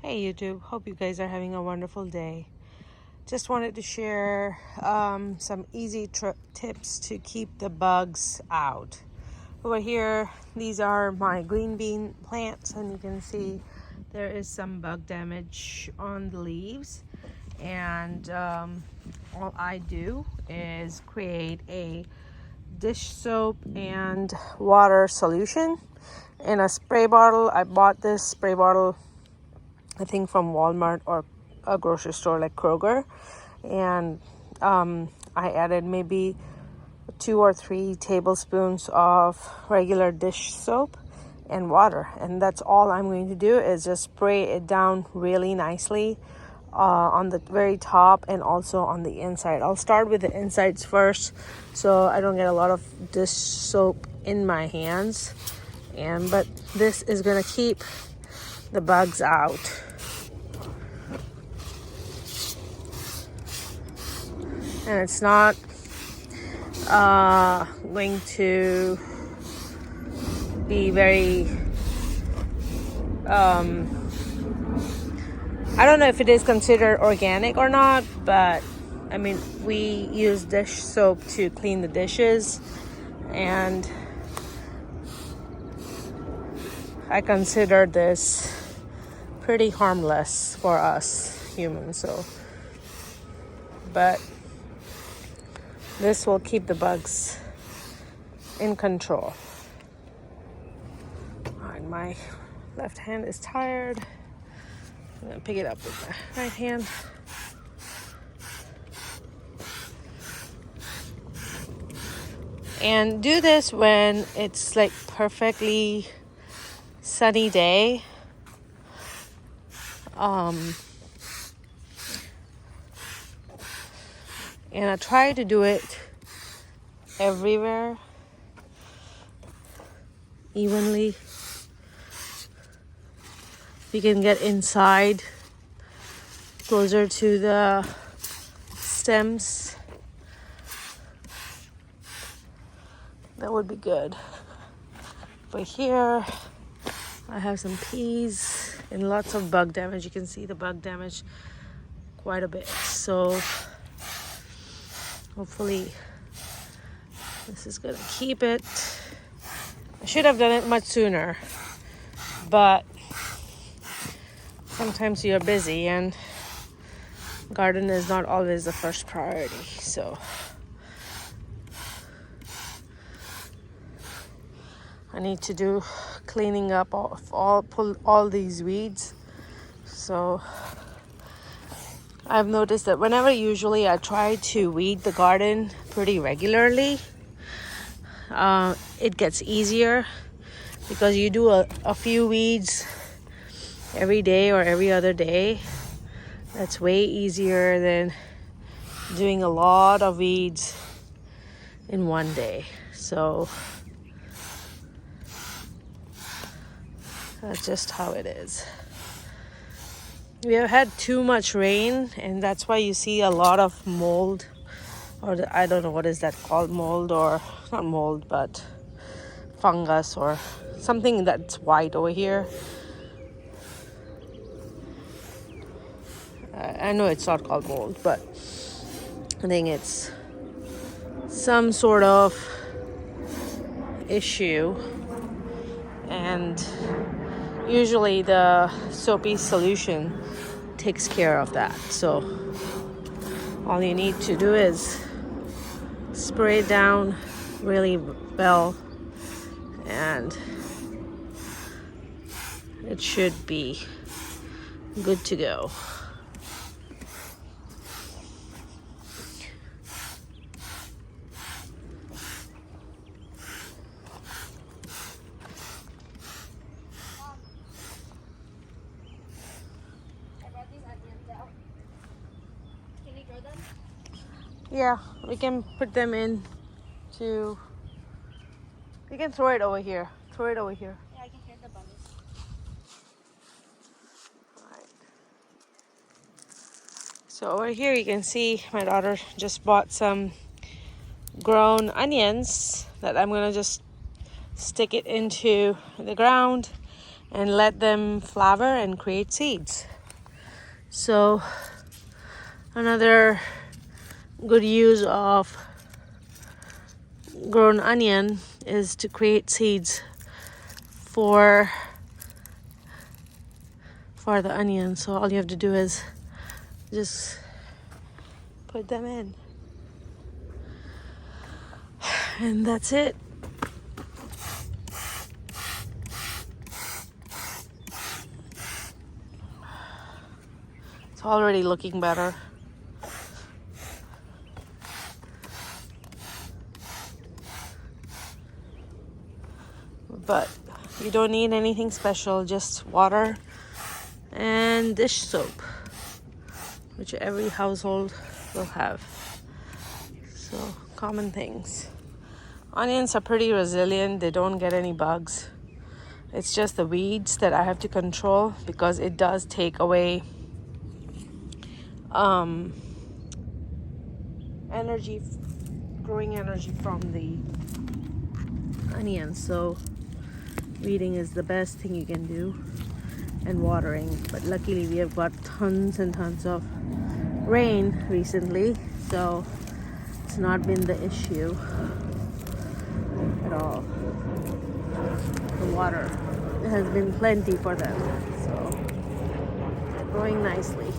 Hey YouTube, hope you guys are having a wonderful day. Just wanted to share some easy tips to keep the bugs out. Over here, these are my green bean plants, and you can see there is some bug damage on the leaves. And all I do is create a dish soap and water solution in a spray bottle. I bought this spray bottle, I think, from Walmart or a grocery store like Kroger, and I added maybe 2 or 3 tablespoons of regular dish soap and water, and that's all I'm going to do is just spray it down really nicely on the very top and also on the inside. I'll start with the insides first so I don't get a lot of dish soap in my hands, but this is gonna keep the bugs out. And it's not going to be very I don't know if it is considered organic or not, but I mean, we use dish soap to clean the dishes, and I consider this pretty harmless for us humans. But this will keep the bugs in control. All right, my left hand is tired. I'm gonna pick it up with my right hand. And do this when it's like perfectly sunny day. And I try to do it everywhere evenly. We can get inside closer to the stems. That would be good. But here I have some peas and lots of bug damage. You can see the bug damage quite a bit. So hopefully this is gonna keep it. I should have done it much sooner, but sometimes you're busy and garden is not always the first priority. So I need to do cleaning up pull all these weeds. So I've noticed that whenever usually I try to weed the garden pretty regularly, it gets easier because you do a few weeds every day or every other day. That's way easier than doing a lot of weeds in one day. So that's just how it is. We have had too much rain, and that's why you see a lot of mold, or I don't know what is that called, mold, or not mold, but fungus or something that's white over here. I know it's not called mold, but I think it's some sort of issue, and usually the soapy solution takes care of that. So all you need to do is spray it down really well, and it should be good to go. Yeah, we can put them in to... We can throw it over here. Throw it over here. Yeah, I can hear the bunnies. Alright. So over here you can see my daughter just bought some grown onions that I'm gonna just stick it into the ground and let them flower and create seeds. So another good use of grown onion is to create seeds for the onion. So all you have to do is just put them in, and that's it. It's already looking better. But you don't need anything special, just water and dish soap, which every household will have. So common things. Onions are pretty resilient. They don't get any bugs. It's just the weeds that I have to control, because it does take away growing energy from the onions. So weeding is the best thing you can do, and watering. But luckily we have got tons and tons of rain recently, so it's not been the issue at all. The water has been plenty for them, so they're growing nicely.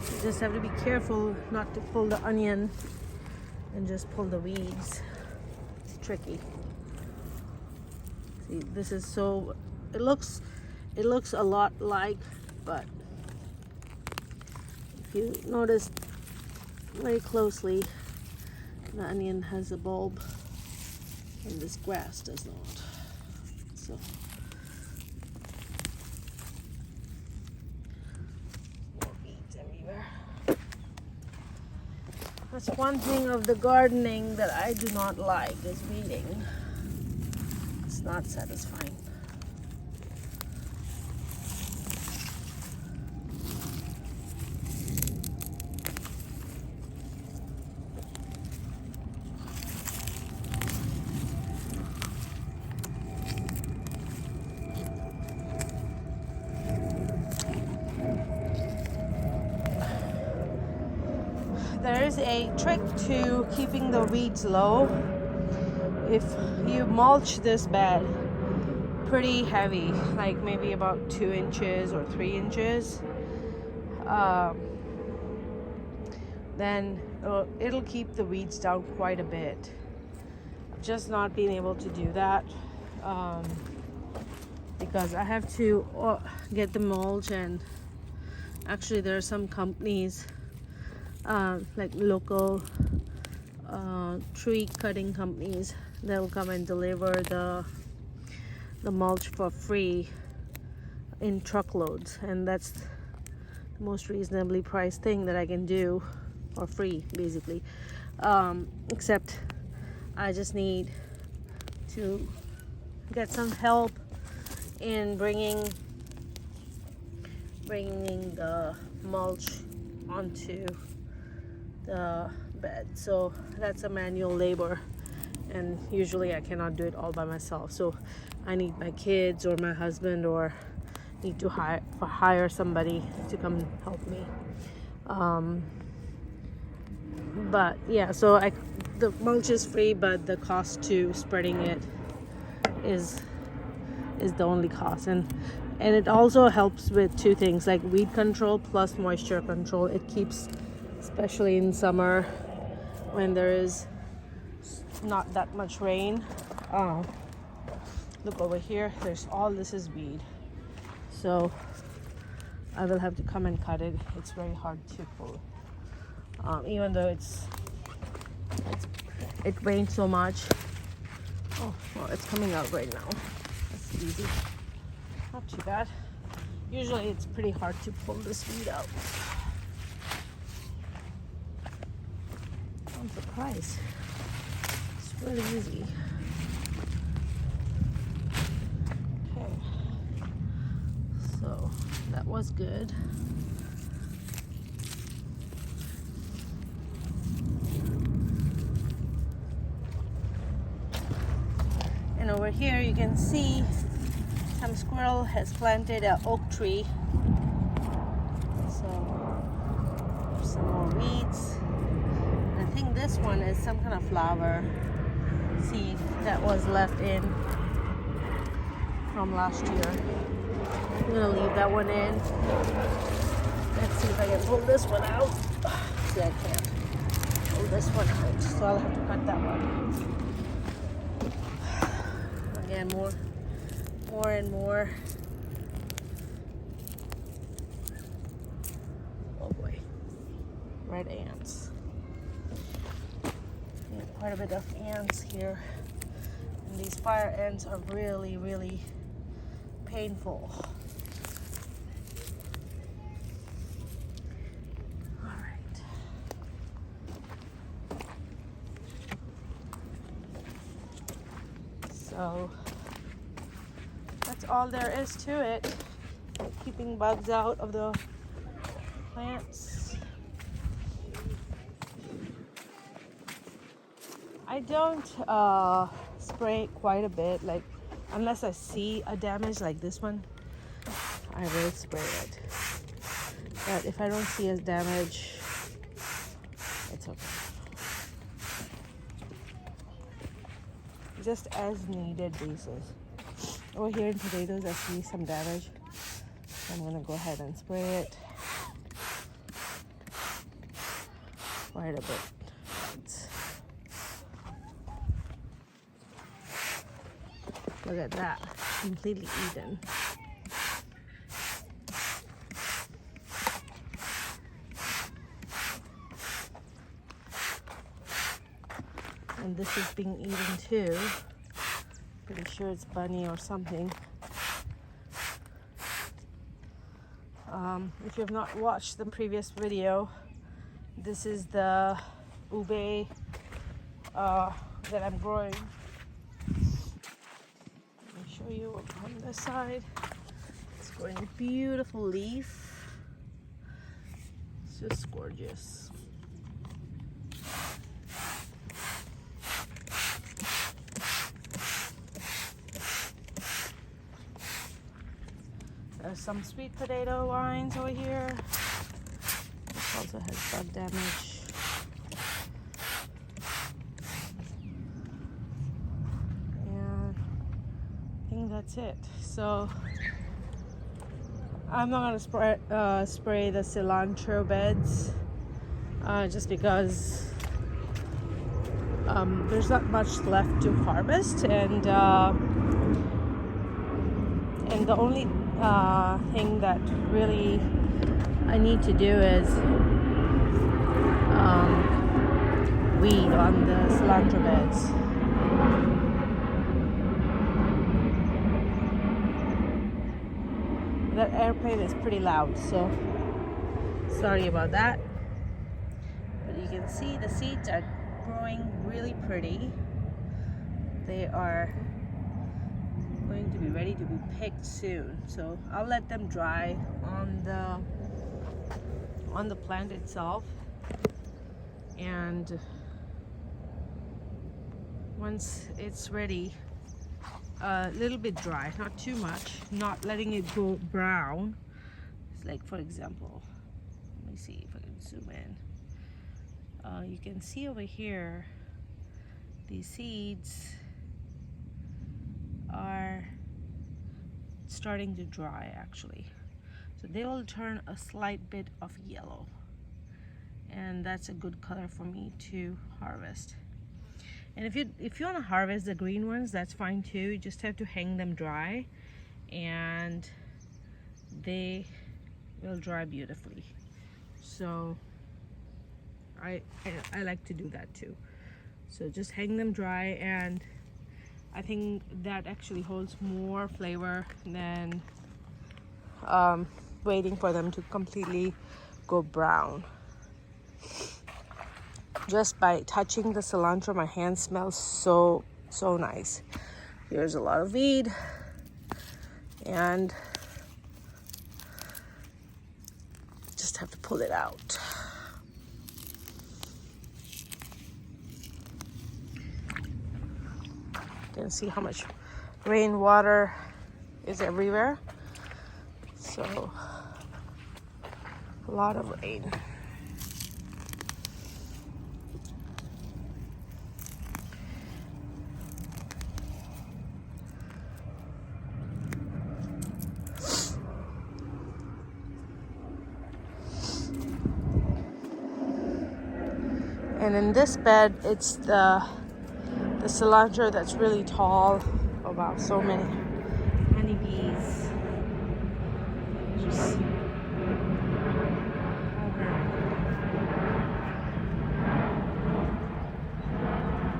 You just have to be careful not to pull the onion and just pull the weeds. It's tricky. See, this is so, it looks a lot like, but if you notice very closely, the onion has a bulb and this grass does not. So more weeds everywhere. That's one thing of the gardening that I do not like, is weeding. It's not satisfying. There is a trick to keeping the weeds low. If you mulch this bed pretty heavy, like maybe about 2 inches or 3 inches, then it'll keep the weeds down quite a bit. I've just not been able to do that because I have to get the mulch, and actually there are some companies like local tree cutting companies that will come and deliver the mulch for free in truckloads, and that's the most reasonably priced thing that I can do for free, basically. Except I just need to get some help in bringing the mulch onto the bed. So that's a manual labor, and usually I cannot do it all by myself. So I need my kids or my husband, or need to hire somebody to come help me. But yeah, so the mulch is free, but the cost to spreading it is the only cost, and it also helps with 2 things, like weed control plus moisture control. It keeps, especially in summer when there is not that much rain. Look over here, this is weed, so I will have to come and cut it. It's very hard to pull, even though it rained so much. Oh well, it's coming out right now. That's easy, not too bad. Usually it's pretty hard to pull this weed out. I'm surprised. It's really easy. Okay, so that was good. And over here you can see some squirrel has planted an oak tree. So there's some more weeds. I think this one is some kind of flower seed that was left in from last year. I'm gonna leave that one in. Let's see if I can pull this one out. See, I can't pull this one out, so I'll have to cut that one. Again, more and more. Oh boy, red ants. Yeah, quite a bit of ants here. And these fire ants are really, really painful. All right. So that's all there is to it. Keeping bugs out of the plants. I don't spray quite a bit, like unless I see a damage like this one, I will spray it. But if I don't see a damage, it's okay. Just as needed basis. Over here in potatoes, I see some damage. So I'm gonna go ahead and spray it quite a bit. Look at that, completely eaten. And this is being eaten too. Pretty sure it's bunny or something. If you have not watched the previous video, this is the ube that I'm growing. Show you on this side. It's growing a beautiful leaf. It's just gorgeous. There's some sweet potato vines over here. This also has bug damage. That's it. So I'm not gonna spray the cilantro beds just because there's not much left to harvest, and the only thing that really I need to do is weed on the cilantro beds. That airplane is pretty loud, so sorry about that. But you can see the seeds are growing really pretty. They are going to be ready to be picked soon, so I'll let them dry on the plant itself, and once it's ready, a little bit dry, not too much, not letting it go brown. It's like, for example, let me see if I can zoom in. You can see over here these seeds are starting to dry actually, so they will turn a slight bit of yellow, and that's a good color for me to harvest. And if you want to harvest the green ones, that's fine too. You just have to hang them dry, and they will dry beautifully. So I like to do that too. So just hang them dry, and I think that actually holds more flavor than waiting for them to completely go brown. Just by touching the cilantro, my hand smells so nice. Here's a lot of weed, and just have to pull it out. You can see how much rainwater is everywhere. So a lot of rain. And in this bed, it's the cilantro that's really tall. Oh wow, so many honeybees. Just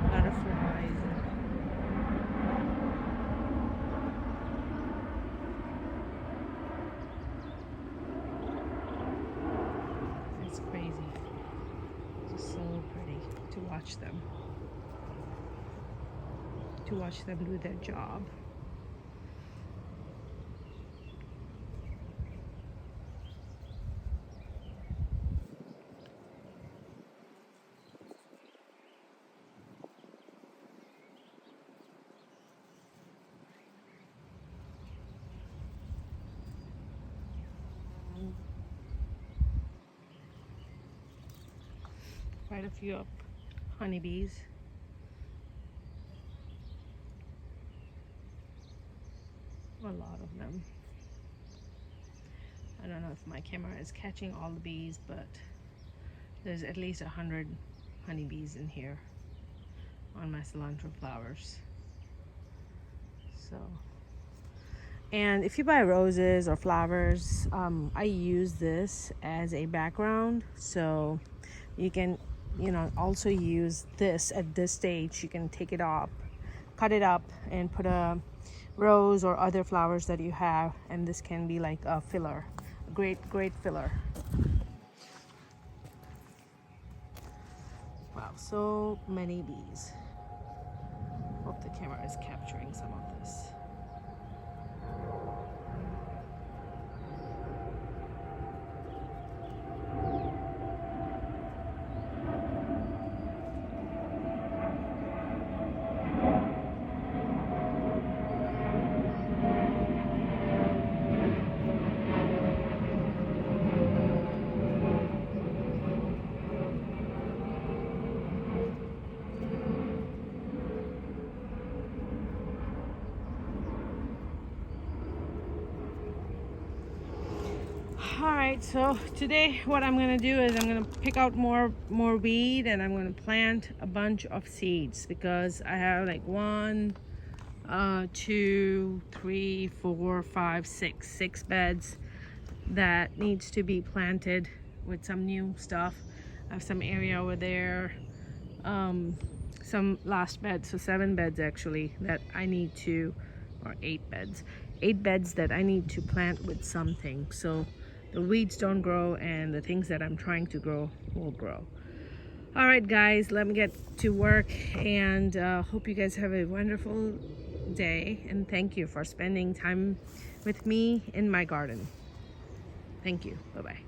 butterflies. It's crazy. Just so pretty to watch them. To watch them do their job. Quite a few of honeybees. A lot of them. I don't know if my camera is catching all the bees, but there's at least 100 honeybees in here on my cilantro flowers. So, and if you buy roses or flowers, I use this as a background, so you can, also use this at this stage. You can take it up, cut it up, and put a rose or other flowers that you have, and this can be like a filler, a great filler. Wow, so many bees. Hope the camera is capturing some of this. Alright, so today what I'm gonna do is I'm gonna pick out more weed, and I'm gonna plant a bunch of seeds, because I have like 1, 2, 3, 4, 5, 6 beds that needs to be planted with some new stuff. I have some area over there, some last beds, so 7 beds actually that I need to, or 8 beds that I need to plant with something, so the weeds don't grow and the things that I'm trying to grow will grow. All right, guys, let me get to work, and hope you guys have a wonderful day, and thank you for spending time with me in my garden. Thank you. Bye-bye.